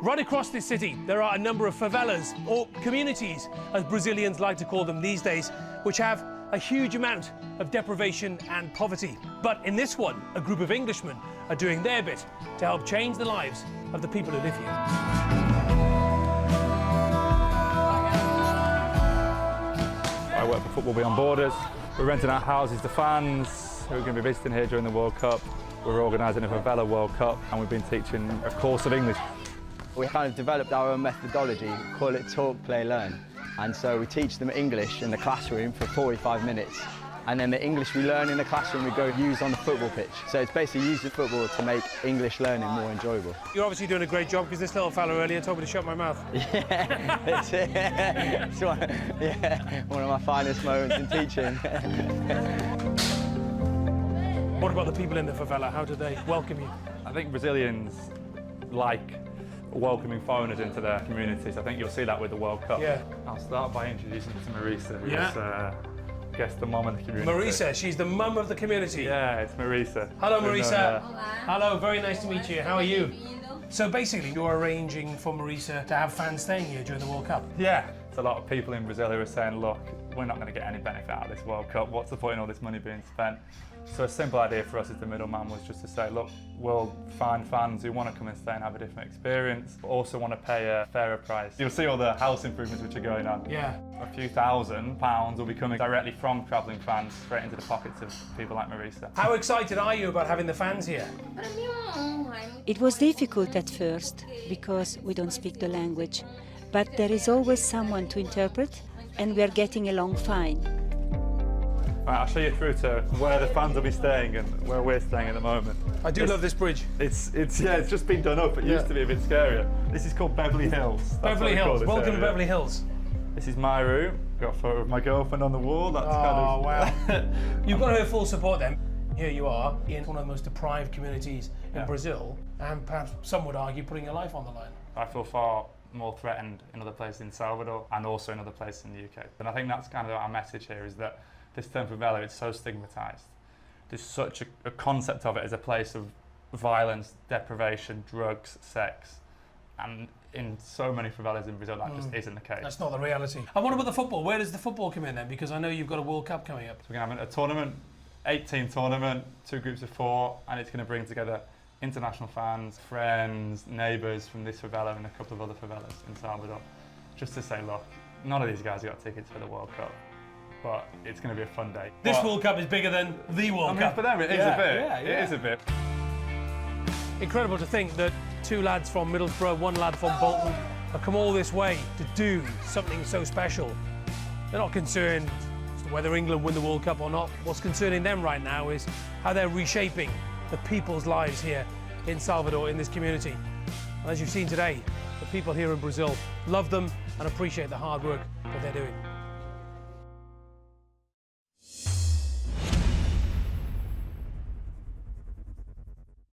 Right across this city, there are a number of favelas, or communities, as Brazilians like to call them these days, which have a huge amount of deprivation and poverty. But in this one, a group of Englishmen are doing their bit to help change the lives of the people who live here. I work for Football Beyond Borders. We're renting out houses to fans who are going to be visiting here during the World Cup. We're organising a Favela World Cup and we've been teaching a course of English. We kind of developed our own methodology, we call it talk, play, learn. And so we teach them English in the classroom for 45 minutes. And then the English we learn in the classroom we go use on the football pitch. So it's basically using football to make English learning more enjoyable. You're obviously doing a great job because this little fella earlier told me to shut my mouth. Yeah, it's one of my finest moments in teaching. What about the people in the favela? How do they welcome you? I think Brazilians like welcoming foreigners into their communities. I think you'll see that with the World Cup. Yeah. I'll start by introducing you to Marisa, who's Yeah. I guess the mum of the community. Marisa, she's the mum of the community. Yeah, it's Marisa. Hello, Marisa. Hola. Hello, very nice to meet you. How are you? So basically, you're arranging for Marisa to have fans staying here during the World Cup. Yeah. There's a lot of people in Brazil who are saying, look, we're not going to get any benefit out of this World Cup. What's the point in all this money being spent? So a simple idea for us as the middleman was just to say, look, we'll find fans who want to come and stay and have a different experience, but also want to pay a fairer price. You'll see all the house improvements which are going on. Yeah. A few £1,000s will be coming directly from travelling fans straight into the pockets of people like Marisa. How excited are you about having the fans here? It was difficult at first because we don't speak the language, but there is always someone to interpret and we are getting along fine. Right, I'll show you through to where the fans will be staying and where we're staying at the moment. I do love this bridge. It's just been done up. It used to be a bit scarier. This is called Beverly Hills. That's Beverly what we call Hills. this Welcome to area. Beverly Hills. This is my room. Got a photo of my girlfriend on the wall. That's Oh, wow. kind of... You've got her full support then. Here you are in one of the most deprived communities in Brazil, and perhaps some would argue putting your life on the line. I feel far more threatened in other places in Salvador and also in other places in the UK. And I think that's kind of our message here, is that this term favela, it's so stigmatised. There's such a concept of it as a place of violence, deprivation, drugs, sex. And in so many favelas in Brazil, that just isn't the case. That's not the reality. And what about the football? Where does the football come in then? Because I know you've got a World Cup coming up. So we're going to have a tournament, 8-team tournament, 2 groups of 4, and it's going to bring together international fans, friends, neighbours from this favela and a couple of other favelas in Salvador. Just to say, look, none of these guys have got tickets for the World Cup, but it's going to be a fun day. This World Cup is bigger than the World Cup. For them it is a bit. Yeah. It is a bit. Incredible to think that 2 lads from Middlesbrough, 1 lad from Bolton have come all this way to do something so special. They're not concerned as to whether England win the World Cup or not. What's concerning them right now is how they're reshaping the people's lives here in Salvador, in this community. And as you've seen today, the people here in Brazil love them and appreciate the hard work that they're doing.